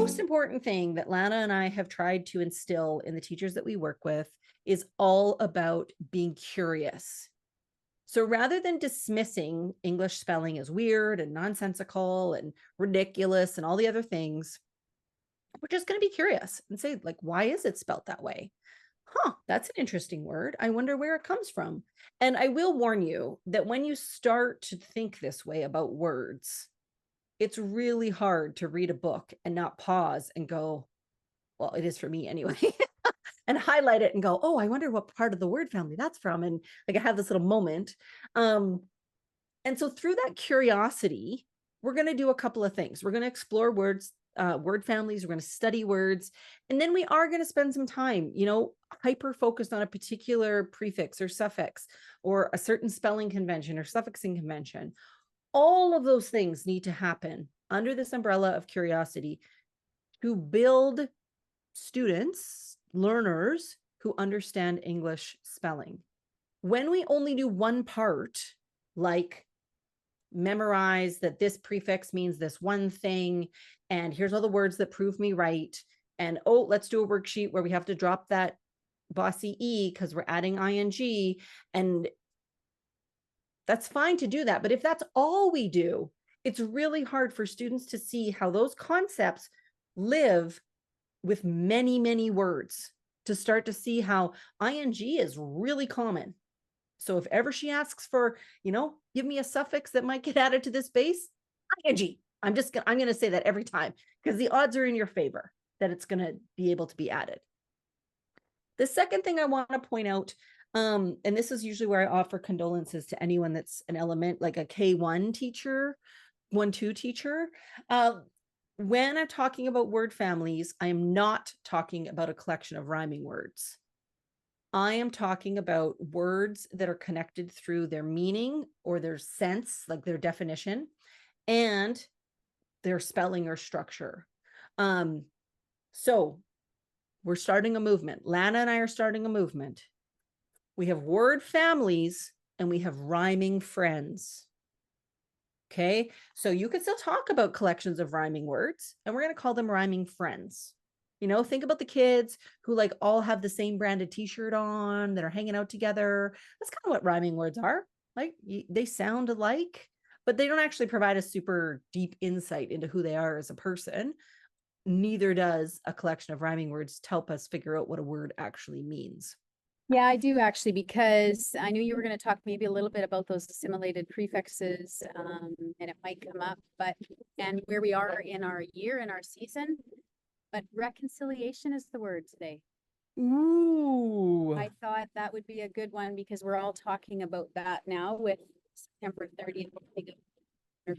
most important thing that Lana and I have tried to instill in the teachers that we work with is all about being curious. So rather than dismissing English spelling as weird and nonsensical and ridiculous and all the other things, we're just going to be curious and say, like, why is it spelled that way? Huh, that's an interesting word. I wonder where it comes from. And I will warn you that when you start to think this way about words, it's really hard to read a book and not pause and go, well, it is for me anyway, and highlight it and go, oh, I wonder what part of the word family that's from. And like I have this little moment. And so through that curiosity, we're going to do a couple of things. We're going to explore words, word families. We're going to study words. And then we are going to spend some time, hyper focused on a particular prefix or suffix or a certain spelling convention or suffixing convention. All of those things need to happen under this umbrella of curiosity to build students, learners who understand English spelling. When we only do one part, like memorize that this prefix means this one thing, and here's all the words that prove me right, and oh, let's do a worksheet where we have to drop that bossy E because we're adding ing, and that's fine to do that. But if that's all we do, it's really hard for students to see how those concepts live with many, many words, to start to see how ing is really common. So if ever she asks for, give me a suffix that might get added to this base, ing. I'm going to say that every time because the odds are in your favor that it's going to be able to be added. The second thing I want to point out, and this is usually where I offer condolences to anyone that's an element, like a K1 teacher, 1-2 teacher. When I'm talking about word families, I am not talking about a collection of rhyming words. I am talking about words that are connected through their meaning or their sense, like their definition, and their spelling or structure. So we're starting a movement. Lana and I are starting a movement. We have word families and we have rhyming friends. Okay, so you can still talk about collections of rhyming words, and we're going to call them rhyming friends. Think about the kids who like all have the same branded t-shirt on that are hanging out together. That's kind of what rhyming words are. Like they sound alike, but they don't actually provide a super deep insight into who they are as a person. Neither does a collection of rhyming words to help us figure out what a word actually means. Yeah, I do actually, because I knew you were going to talk maybe a little bit about those assimilated prefixes, and it might come up, and where we are in our year, in our season, but reconciliation is the word today. Ooh. I thought that would be a good one because we're all talking about that now with September 30th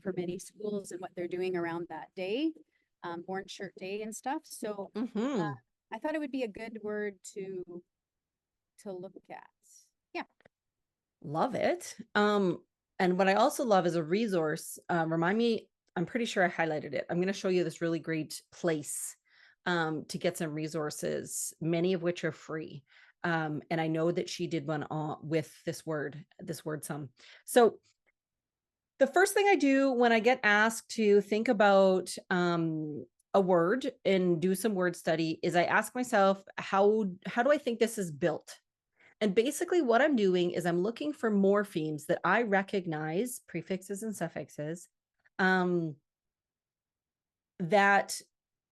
for many schools and what they're doing around that day, Orange Shirt Day and stuff. So I thought it would be a good word to look at. Yeah. Love it. And what I also love is a resource. Remind me, I'm pretty sure I highlighted it. I'm going to show you this really great place to get some resources, many of which are free. And I know that she did one with this word sum. So the first thing I do when I get asked to think about a word and do some word study is I ask myself, how do I think this is built? And basically what I'm doing is I'm looking for morphemes that I recognize, prefixes and suffixes, that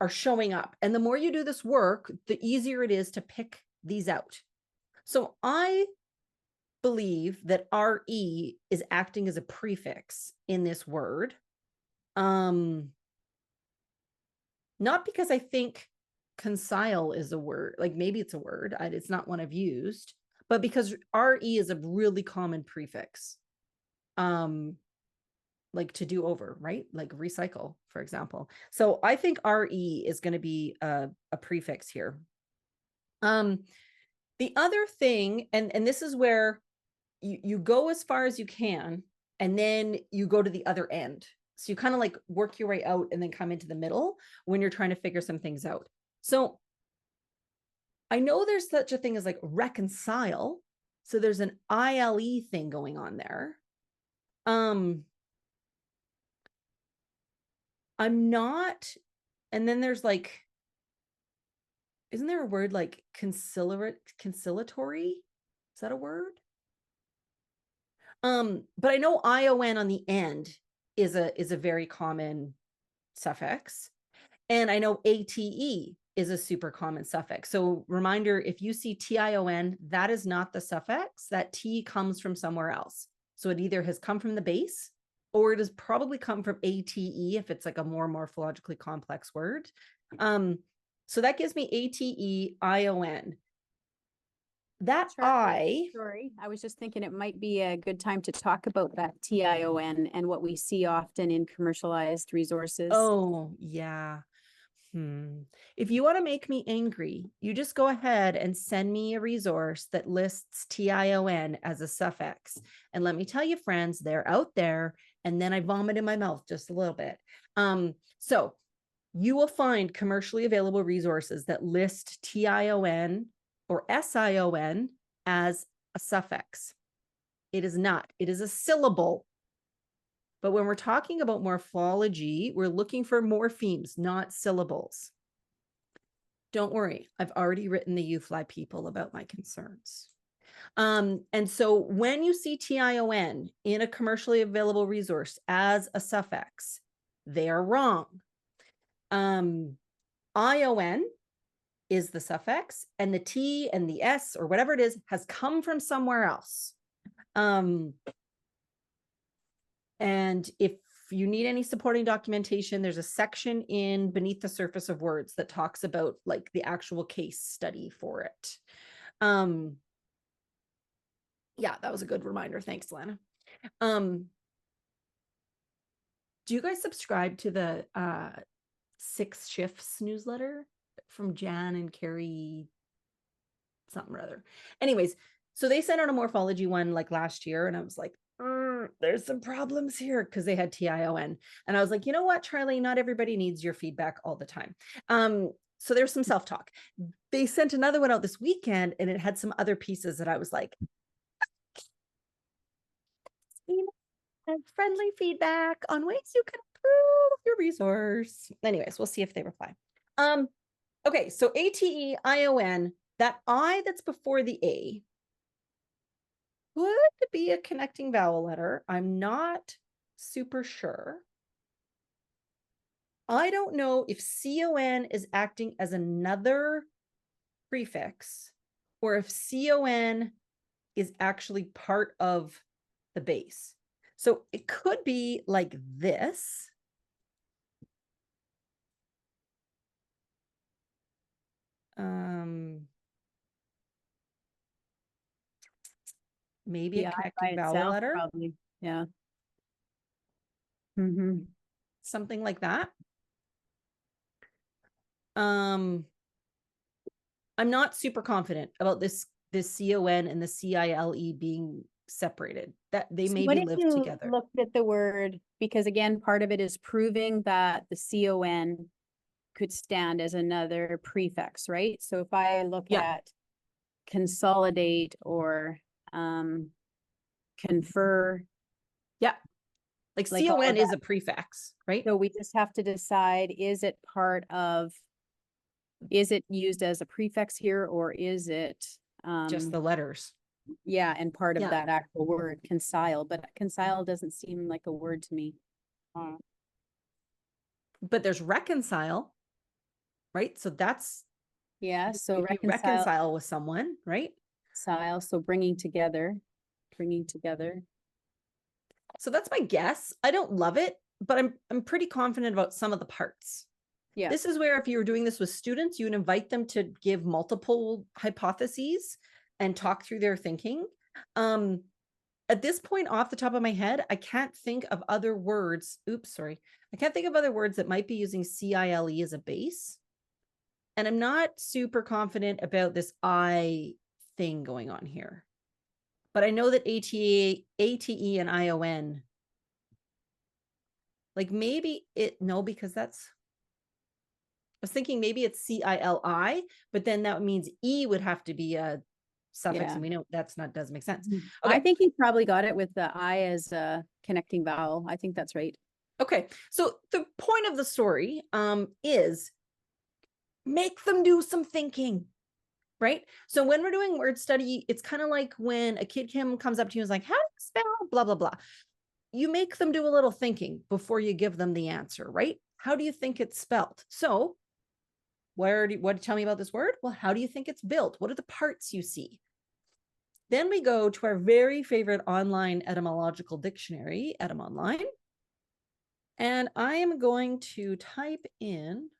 are showing up. And the more you do this work, the easier it is to pick these out. So I believe that RE is acting as a prefix in this word. Not because I think concile is a word, like maybe it's a word, it's not one I've used, but because RE is a really common prefix. Like to do over, right? Like recycle, for example. So I think RE is going to be a prefix here. The other thing, and this is where you go as far as you can, and then you go to the other end. So you kind of like work your way out and then come into the middle when you're trying to figure some things out. So I know there's such a thing as like reconcile. So there's an ILE thing going on there. I'm not And then there's like, isn't there a word like conciliatory? Is that a word? But I know ION on the end is a very common suffix. And I know ATE is a super common suffix. So reminder, if you see TION, that is not the suffix. That T comes from somewhere else. So it either has come from the base or it has probably come from ATE if it's like a more morphologically complex word. So that gives me ATE ION. That Sorry, I was just thinking it might be a good time to talk about that TION and what we see often in commercialized resources. Oh, yeah. If you want to make me angry, you just go ahead and send me a resource that lists TION as a suffix. And let me tell you, friends, they're out there. And then I vomit in my mouth just a little bit. So you will find commercially available resources that list TION or SION as a suffix. It is not, it is a syllable. But when we're talking about morphology, we're looking for morphemes, not syllables. Don't worry, I've already written the UFly people about my concerns. And so when you see TION in a commercially available resource as a suffix, they are wrong. ION is the suffix, and the T and the S or whatever it is has come from somewhere else. And if you need any supporting documentation, there's a section in Beneath the Surface of Words that talks about like the actual case study for it. Yeah, that was a good reminder. Thanks, Lana. Do you guys subscribe to the 6 Shifts newsletter from Jan and Carrie something or other? Anyways, so they sent out a morphology one like last year, and I was like, there's some problems here because they had TION. And I was like, you know what, Charlie, not everybody needs your feedback all the time. So there's some self-talk. They sent another one out this weekend, and it had some other pieces that I was like, friendly feedback on ways you can improve your resource. Anyways, we'll see if they reply. Okay, so ATE, ION, that I that's before the A could be a connecting vowel letter. I'm not super sure. I don't know if CON is acting as another prefix or if CON is actually part of the base. So it could be like this. Maybe a connecting vowel letter. Probably. Yeah. Something like that. I'm not super confident about this CON and the CILE being separated, that they So maybe live together. Looked at the word, because again, part of it is proving that the CON could stand as another prefix, right? So if I look at consolidate or confer. Yeah. Like CON is a prefix, right? So we just have to decide, is it part of, is it used as a prefix here, or is it just the letters? Yeah, and part of that actual word, concile, but concile doesn't seem like a word to me. But there's reconcile, right? So that's, yeah, so reconcile with someone, right? So bringing together. So that's my guess. I don't love it, but I'm pretty confident about some of the parts. Yeah. This is where if you were doing this with students, you would invite them to give multiple hypotheses and talk through their thinking. At this point, off the top of my head, I can't think of other words. I can't think of other words that might be using CILE as a base. And I'm not super confident about this I thing going on here. But I know that ATE and ION, like maybe because that's, I was thinking maybe it's CILI, but then that means E would have to be a suffix, and we know doesn't make sense. Okay. I think he probably got it with the I as a connecting vowel. I think that's right. Okay, so the point of the story is make them do some thinking, right? So when we're doing word study, it's kind of like when a kid comes up to you and is like, how do you spell blah, blah, blah. You make them do a little thinking before you give them the answer, right? How do you think it's spelled? So what tell me about this word? Well, how do you think it's built? What are the parts you see? Then we go to our very favorite online etymological dictionary, Etymonline. And I am going to type in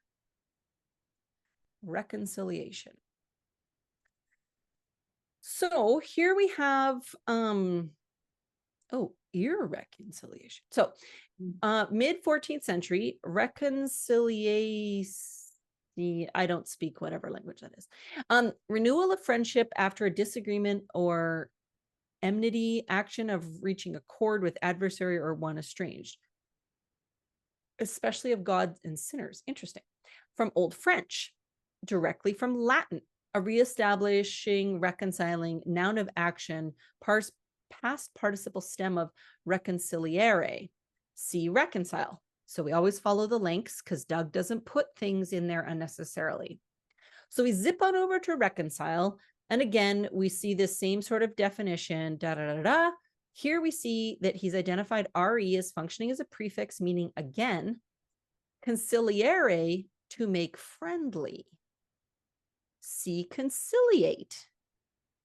reconciliation. So here we have, irreconciliation. So mid 14th century, reconciliation, I don't speak whatever language that is. Renewal of friendship after a disagreement or enmity, action of reaching accord with adversary or one estranged, especially of gods and sinners. Interesting. From Old French, directly from Latin, a reestablishing, reconciling, noun of action, past participle stem of reconciliare. See reconcile. So we always follow the links because Doug doesn't put things in there unnecessarily. So we zip on over to reconcile. And again, we see this same sort of definition, da, da, da, da. Here we see that he's identified RE as functioning as a prefix, meaning again, conciliare, to make friendly. See conciliate.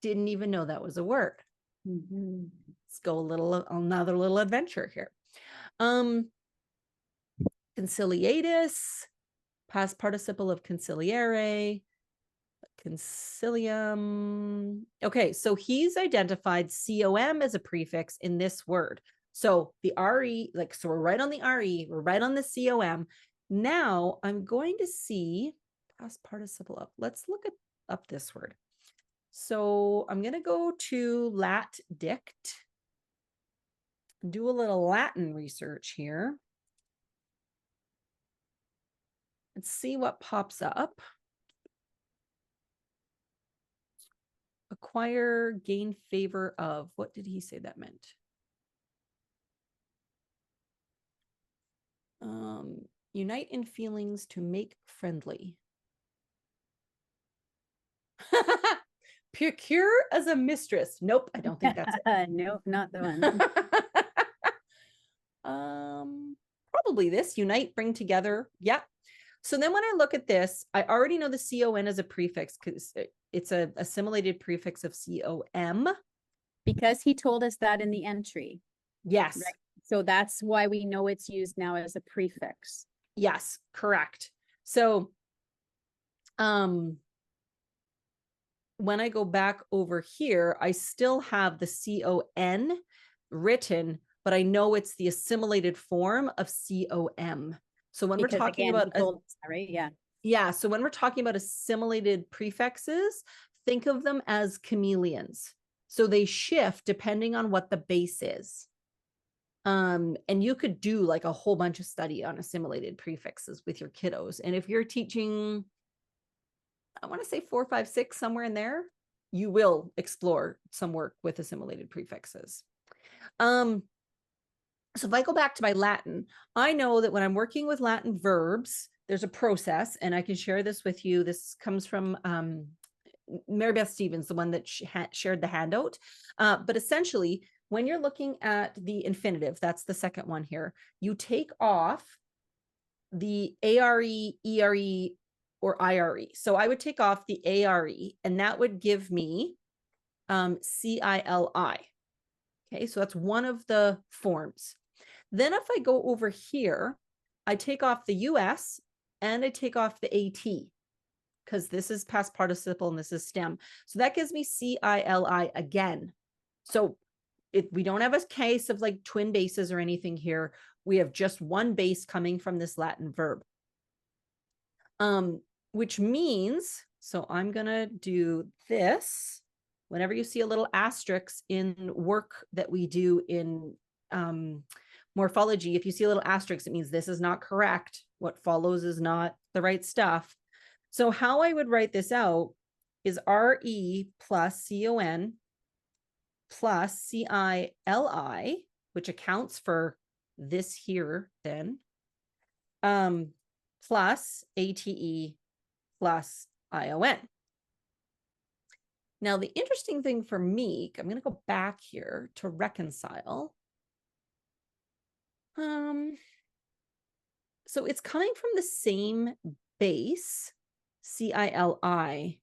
Didn't even know that was a word. Let's go another little adventure here. Conciliatus, past participle of conciliare, concilium. Okay, so he's identified COM as a prefix in this word. So the RE, so we're right on the RE, we're right on the COM. Now I'm going to see past participle of, let's look up this word. So I'm going to go to LatDict, do a little Latin research here. Let's see what pops up. Acquire, gain favor of. What did he say that meant? Unite in feelings to make friendly. Procure as a mistress. Nope, I don't think that's it. Nope, not the one. Probably this. Unite, bring together. Yeah. So then when I look at this, I already know the CON as a prefix because it's a assimilated prefix of COM. Because he told us that in the entry. Yes. Right? So that's why we know it's used now as a prefix. Yes, correct. So when I go back over here, I still have the CON written, but I know it's the assimilated form of COM. So when we're talking about, right? Yeah. Yeah. So when we're talking about assimilated prefixes, think of them as chameleons. So they shift depending on what the base is. And you could do like a whole bunch of study on assimilated prefixes with your kiddos. And if you're teaching, I want to say 4, 5, 6, somewhere in there, you will explore some work with assimilated prefixes. So if I go back to my Latin, I know that when I'm working with Latin verbs, there's a process, and I can share this with you. This comes from Mary Beth Stevens, the one that shared the handout. But essentially, when you're looking at the infinitive, that's the second one here, you take off the ARE, ERE, or IRE. So I would take off the ARE, and that would give me CILI. Okay, so that's one of the forms. Then if I go over here, I take off the US and I take off the AT because this is past participle and this is stem. So that gives me CILI again. So we don't have a case of like twin bases or anything here. We have just one base coming from this Latin verb. Which means, so I'm going to do this. Whenever you see a little asterisk in work that we do in morphology, if you see a little asterisk, it means this is not correct. What follows is not the right stuff. So how I would write this out is RE plus CON plus CILI, which accounts for this here then, plus ATE plus ION. Now, the interesting thing for me, I'm going to go back here to reconcile. So it's coming from the same base, CILI.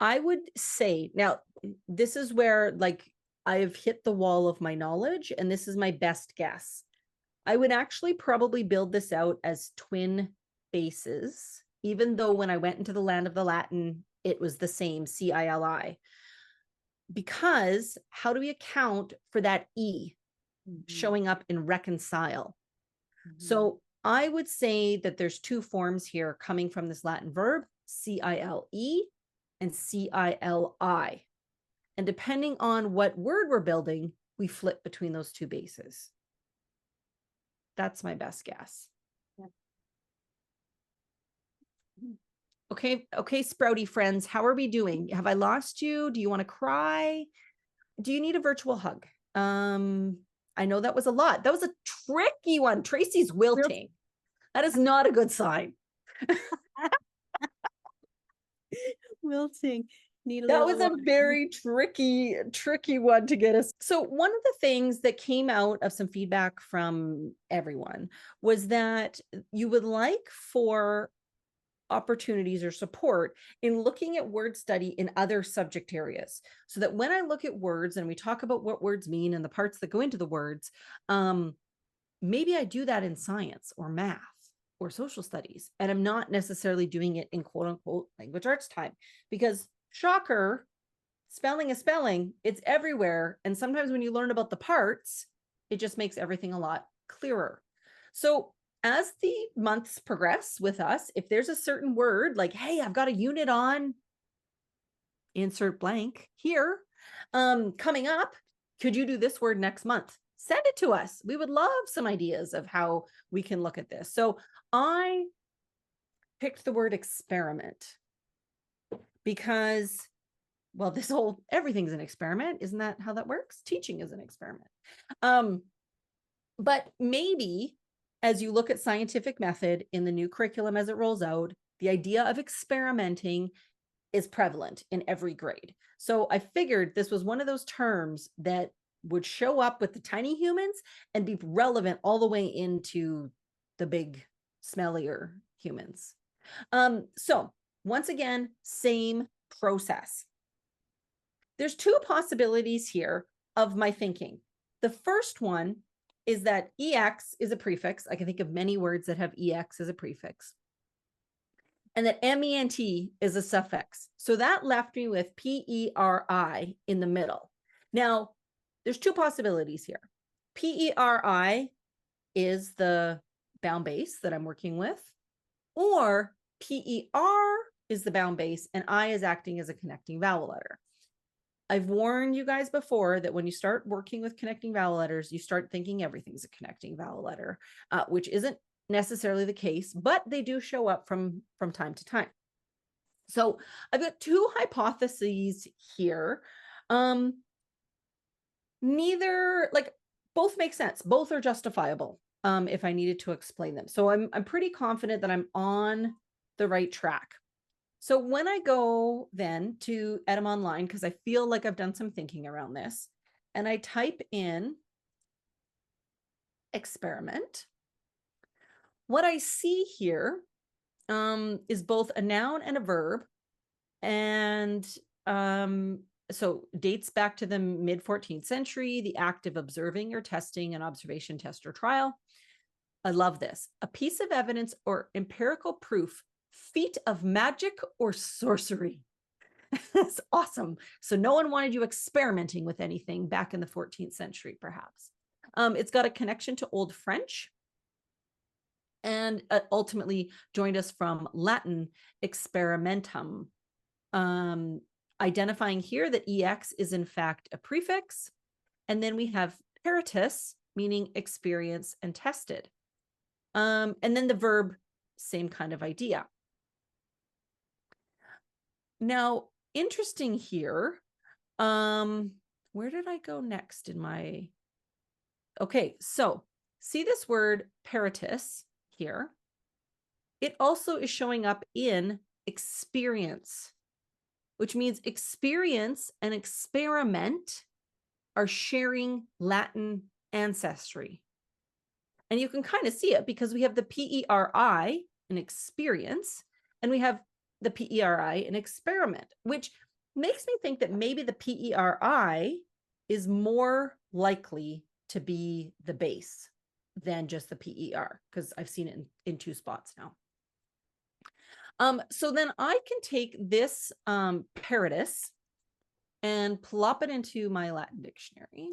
I would say, now, this is where like I've hit the wall of my knowledge, and this is my best guess. I would actually probably build this out as twin bases, even though when I went into the land of the Latin, it was the same, CILI. Because how do we account for that E showing up in reconcile? So I would say that there's two forms here coming from this Latin verb, CILE and CILI. And depending on what word we're building, we flip between those two bases. That's my best guess. Yeah. Okay, Sprouty friends, how are we doing? Have I lost you? Do you want to cry? Do you need a virtual hug? I know that was a lot. That was a tricky one. Tracy's wilting. That is not a good sign. Wilting. That was a very tricky one to get us. So one of the things that came out of some feedback from everyone was that you would like for opportunities or support in looking at word study in other subject areas, so that when I look at words and we talk about what words mean and the parts that go into the words, maybe I do that in science or math or social studies, and I'm not necessarily doing it in quote unquote language arts time, because shocker, spelling is spelling, it's everywhere. And sometimes when you learn about the parts, it just makes everything a lot clearer. So as the months progress with us, if there's a certain word like, hey, I've got a unit on insert blank here coming up, could you do this word next month? Send it to us. We would love some ideas of how we can look at this. So I picked the word experiment because, well, everything's an experiment. Isn't that how that works? Teaching is an experiment. But maybe as you look at scientific method in the new curriculum as it rolls out, the idea of experimenting is prevalent in every grade. So I figured this was one of those terms that would show up with the tiny humans and be relevant all the way into the big, smellier humans. So once again, same process. There's two possibilities here of my thinking. The first one is that EX is a prefix. I can think of many words that have EX as a prefix. And that MENT is a suffix. So that left me with PERI in the middle. Now, there's two possibilities here. PERI is the bound base that I'm working with, or PER is the bound base and I is acting as a connecting vowel letter. I've warned you guys before that when you start working with connecting vowel letters, you start thinking everything's a connecting vowel letter, which isn't necessarily the case, but they do show up from time to time. So I've got two hypotheses here. Neither, like, both make sense. Both are justifiable if I needed to explain them. So I'm pretty confident that I'm on the right track. So when I go then to Etymonline, because I feel like I've done some thinking around this, and I type in experiment, what I see here is both a noun and a verb. And so dates back to the mid 14th century, the act of observing or testing an observation, test, or trial. I love this. A piece of evidence or empirical proof, feat of magic or sorcery. That's awesome. So no one wanted you experimenting with anything back in the 14th century, perhaps. It's got a connection to Old French, and ultimately joined us from Latin experimentum, identifying here that EX is in fact a prefix. And then we have peritus, meaning experience and tested. And then the verb, same kind of idea. Now, interesting here, Where did I go next in my, okay, so see this word peritus here. It also is showing up in experience, which means experience and experiment are sharing Latin ancestry. And you can kind of see it because we have the PERI in experience, and we have the PERI in experiment, which makes me think that maybe the PERI is more likely to be the base than just the PER, because I've seen it in 2 spots now. So then I can take this peritus and plop it into my Latin dictionary.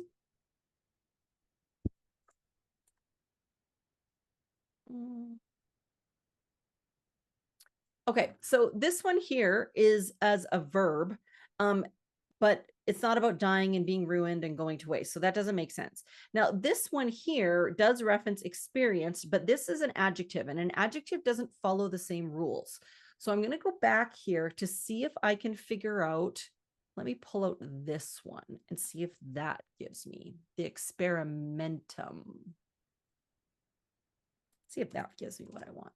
Okay, so this one here is as a verb, but it's not about dying and being ruined and going to waste. So that doesn't make sense. Now, this one here does reference experience, but this is an adjective, and an adjective doesn't follow the same rules. So I'm going to go back here to see if I can figure out, let me pull out this one and see if that gives me the experimentum. See if that gives me what I want.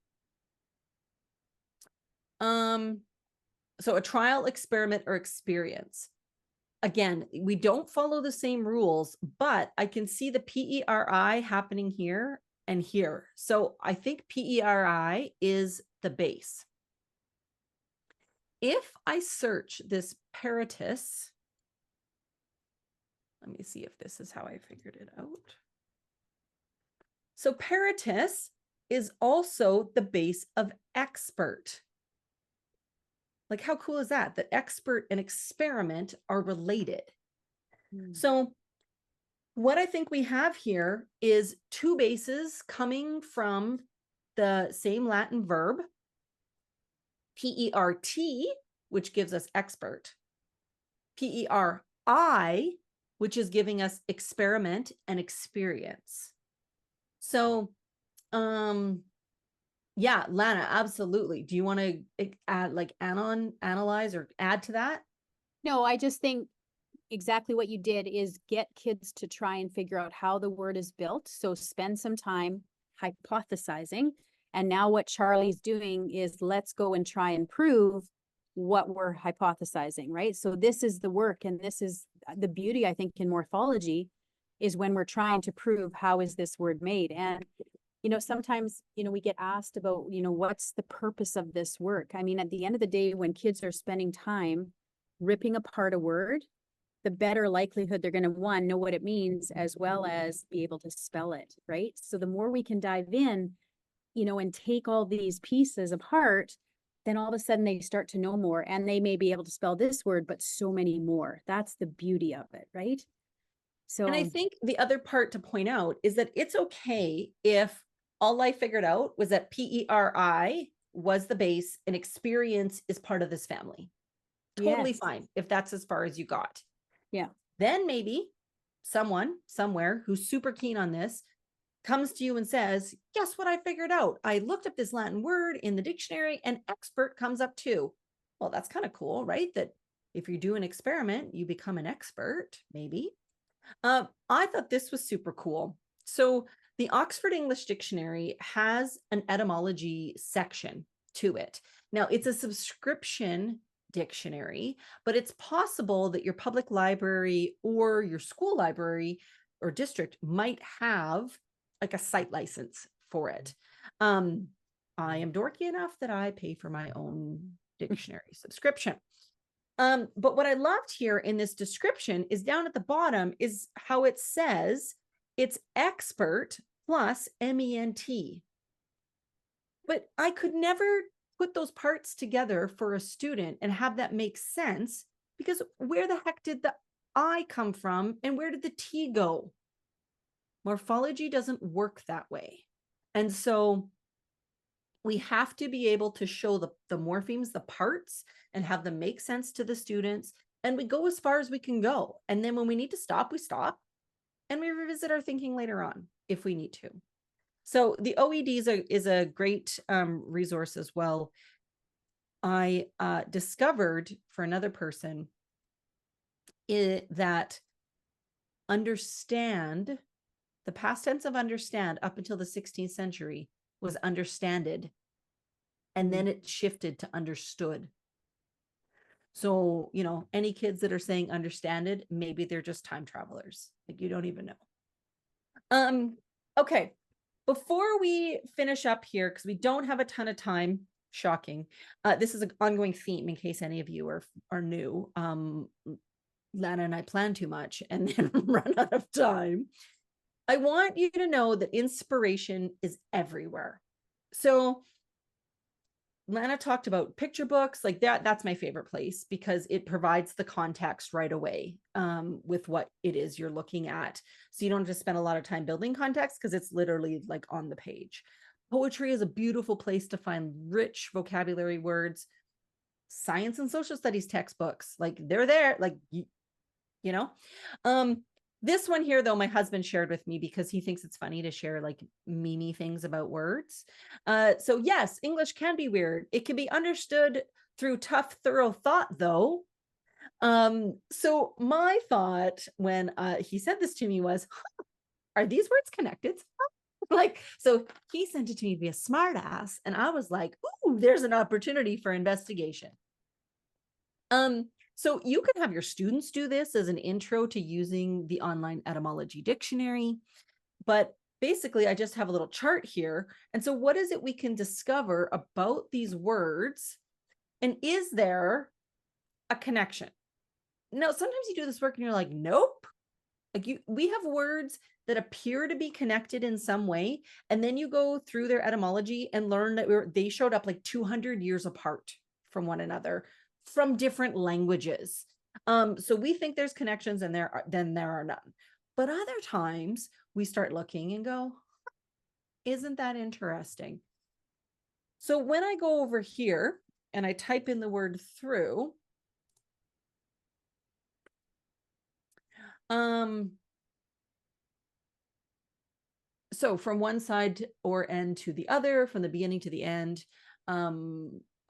So a trial, experiment, or experience. Again, we don't follow the same rules, but I can see the PERI happening here and here. So I think PERI is the base. If I search this peritus, let me see if this is how I figured it out. So peritus is also the base of expert. Like, how cool is that? That expert and experiment are related. So what I think we have here is 2 bases coming from the same Latin verb, PERT, which gives us expert, PERI, which is giving us experiment and experience. So, yeah, Lana, absolutely. Do you want to add, like, analyze or add to that? No, I just think exactly what you did is get kids to try and figure out how the word is built. So spend some time hypothesizing. And now what Charlie's doing is let's go and try and prove what we're hypothesizing, right? So this is the work, and this is the beauty, I think, in morphology, is when we're trying to prove how is this word made. And sometimes, we get asked about, what's the purpose of this work? I mean, at the end of the day, when kids are spending time ripping apart a word, the better likelihood they're going to, one, know what it means, as well as be able to spell it, right? So the more we can dive in, and take all these pieces apart, then all of a sudden they start to know more, and they may be able to spell this word, but so many more. That's the beauty of it, right? So, and I think the other part to point out is that it's okay if all I figured out was that PERI was the base and experience is part of this family. Totally fine if that's as far as you got. Yeah. Then maybe someone somewhere who's super keen on this comes to you and says, guess what I figured out? I looked up this Latin word in the dictionary and expert comes up too. Well, that's kind of cool, right? That if you do an experiment, you become an expert, maybe. I thought this was super cool. So the Oxford English Dictionary has an etymology section to it. Now, it's a subscription dictionary, but it's possible that your public library or your school library or district might have like a site license for it. I am dorky enough that I pay for my own dictionary subscription. But what I loved here in this description is down at the bottom is how it says it's expert plus MENT. But I could never put those parts together for a student and have that make sense, because where the heck did the I come from and where did the T go? Morphology doesn't work that way. And so we have to be able to show the morphemes, the parts, and have them make sense to the students. And we go as far as we can go. And then when we need to stop, we stop. And we revisit our thinking later on if we need to. So the OED is a great resource as well. I discovered for another person that understand, the past tense of understand up until the 16th century was understanded. And then it shifted to understood. So, any kids that are saying understanded, maybe they're just time travelers. Like, you don't even know. Okay. Before we finish up here, because we don't have a ton of time, shocking. This is an ongoing theme in case any of you are new. Lana and I plan too much and then run out of time. I want you to know that inspiration is everywhere. So Lana talked about picture books, like that's my favorite place because it provides the context right away with what it is you're looking at. So you don't have to spend a lot of time building context because it's literally like on the page. Poetry is a beautiful place to find rich vocabulary words. Science and social studies textbooks, like they're there, like, this one here, though, my husband shared with me because he thinks it's funny to share like meme things about words. So yes, English can be weird. It can be understood through tough, thorough thought, though. So my thought when he said this to me was, are these words connected? Like, so he sent it to me via smartass, and I was like, ooh, there's an opportunity for investigation. So you can have your students do this as an intro to using the online etymology dictionary. But basically, I just have a little chart here. And so what is it we can discover about these words? And is there a connection? Now, sometimes you do this work and you're like, nope. Like we have words that appear to be connected in some way. And then you go through their etymology and learn that they showed up like 200 years apart from one another, from different languages. So we think there's connections and there are none. But other times we start looking and go, isn't that interesting? So when I go over here and I type in the word through, so from one side or end to the other, from the beginning to the end.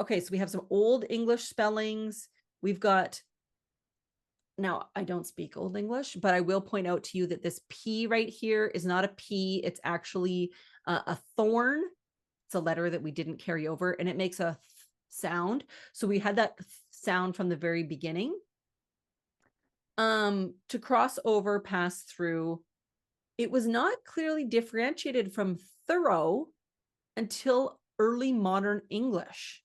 Okay, so we have some old English spellings. We've got, now I don't speak Old English, but I will point out to you that this P right here is not a P. It's actually a thorn. It's a letter that we didn't carry over, and it makes a sound. So we had that sound from the very beginning. To cross over, pass through, it was not clearly differentiated from thorough until early modern English.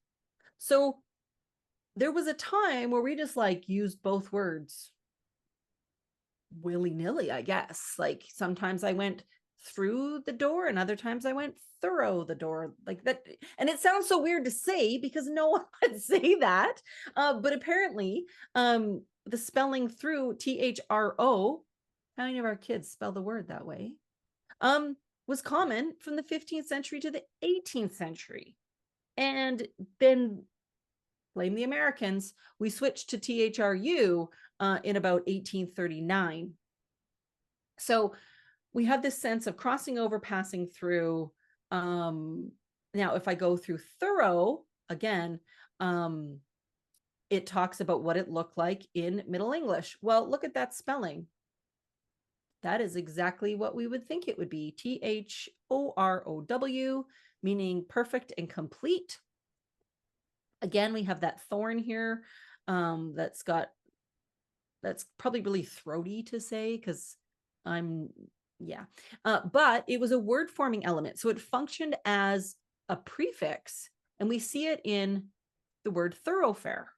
So there was a time where we just like used both words willy-nilly, I guess. Like sometimes I went through the door and other times I went thorough the door, like that. And it sounds so weird to say because no one would say that. But apparently the spelling through, THRO, how many of our kids spell the word that way, was common from the 15th century to the 18th century. And then, blame the Americans, we switched to THRU in about 1839. So we have this sense of crossing over, passing through. Now, if I go through thorough, again, it talks about what it looked like in Middle English. Well, look at that spelling. That is exactly what we would think it would be. THOROW, meaning perfect and complete. Again, we have that thorn here that's probably really throaty to say because but it was a word forming element. So it functioned as a prefix, and we see it in the word thoroughfare.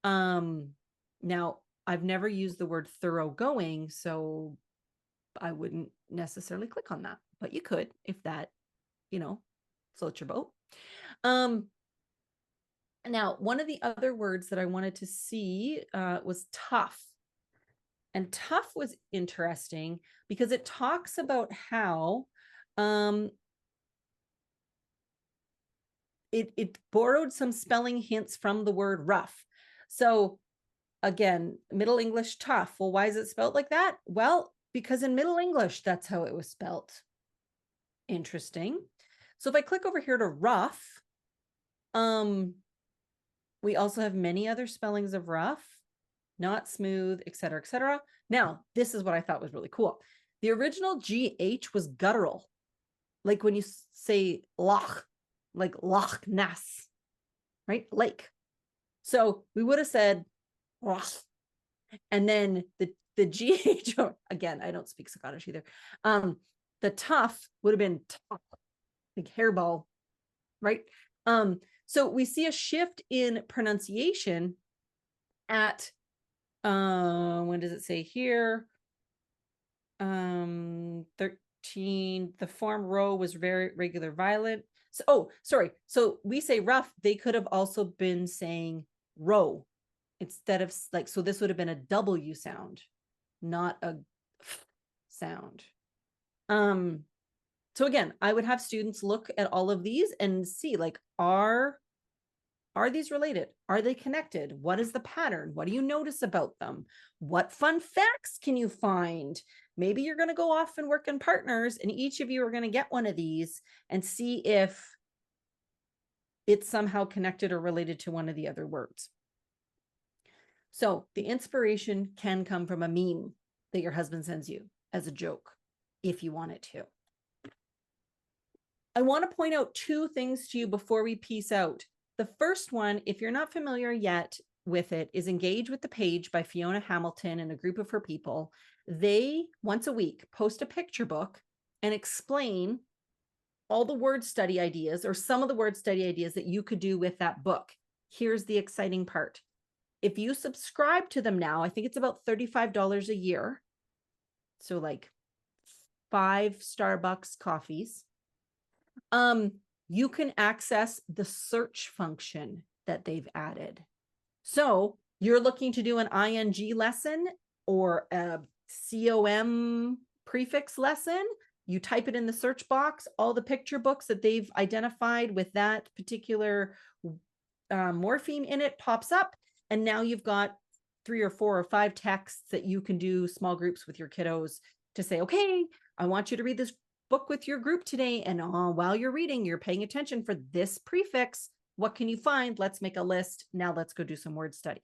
Now, I've never used the word thoroughgoing, so I wouldn't necessarily click on that, but you could if that, floats your boat. Now, one of the other words that I wanted to see was tough. And tough was interesting because it talks about how it borrowed some spelling hints from the word rough. So again, Middle English tough. Well, why is it spelled like that? Well, because in Middle English, that's how it was spelled. Interesting. So if I click over here to rough, we also have many other spellings of rough. not smooth, et cetera, et cetera. Now, this is what I thought was really cool. The original GH was guttural. Like when you say loch, like Loch Ness, right? Lake. So we would have said loch. And then the GH, again, I don't speak Scottish either. The tough would have been tough, like hairball, right? So we see a shift in pronunciation at when does it say here? 13, the form row was very regular violent. So, oh, sorry. So we say rough, they could have also been saying row instead of like, so this would have been a W sound, not a f sound. So again, I would have students look at all of these and see like, are these related? Are they connected? What is the pattern? What do you notice about them? What fun facts can you find? Maybe you're going to go off and work in partners and each of you are going to get one of these and see if it's somehow connected or related to one of the other words. So the inspiration can come from a meme that your husband sends you as a joke, if you want it to. I want to point out two things to you before we peace out. The first one, if you're not familiar yet with it, is Engage with the Page by Fiona Hamilton and a group of her people. They, once a week, post a picture book and explain all the word study ideas or some of the word study ideas that you could do with that book. Here's the exciting part. If you subscribe to them now, I think it's about $35 a year. So like 5 Starbucks coffees. You can access the search function that they've added. So you're looking to do an ing lesson or a com prefix lesson, you type it in the search box, all the picture books that they've identified with that particular morpheme in it pops up, and now you've got 3 or 4 or 5 texts that you can do small groups with your kiddos to say, okay, I want you to read this book with your group today, and while you're reading, you're paying attention for this prefix. What can you find? Let's make a list. Now let's go do some word study.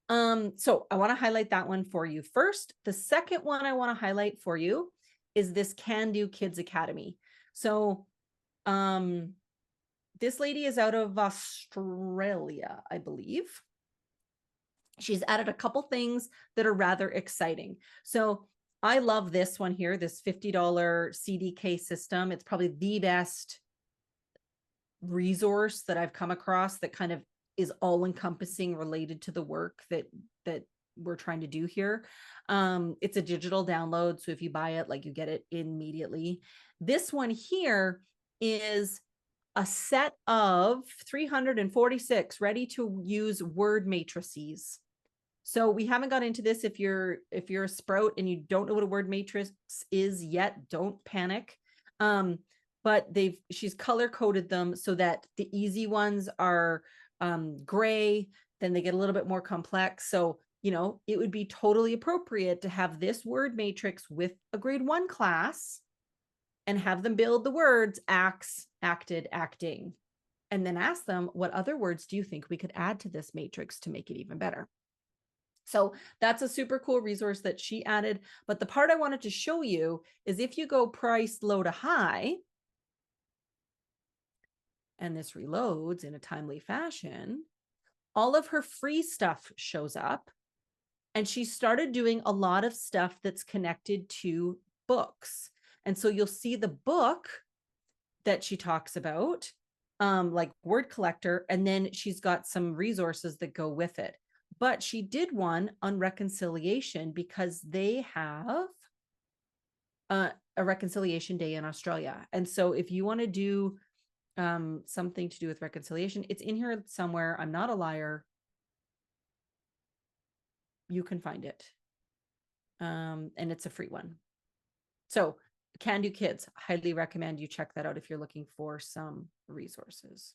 So I want to highlight that one for you first. The second one I want to highlight for you is this Can Do Kids Academy. So this lady is out of Australia, I believe. She's added a couple things that are rather exciting. So I love this one here, this $50 CDK system. It's probably the best resource that I've come across that kind of is all encompassing related to the work that we're trying to do here. It's a digital download, so if you buy it, like, you get it immediately. This one here is a set of 346 ready to use word matrices. So we haven't got into this. If you're a sprout and you don't know what a word matrix is yet, don't panic. But she's color coded them so that the easy ones are gray, then they get a little bit more complex. So, you know, it would be totally appropriate to have this word matrix with a grade 1 class and have them build the words acts, acted, acting, and then ask them, what other words do you think we could add to this matrix to make it even better? So that's a super cool resource that she added. But the part I wanted to show you is if you go price low to high, and this reloads in a timely fashion, all of her free stuff shows up. And she started doing a lot of stuff that's connected to books. And so you'll see the book that she talks about, like Word Collector, and then she's got some resources that go with it. But she did one on reconciliation because they have a reconciliation day in Australia. And so if you want to do something to do with reconciliation, it's in here somewhere. I'm not a liar. You can find it. And it's a free one. So Can Do Kids, highly recommend you check that out if you're looking for some resources.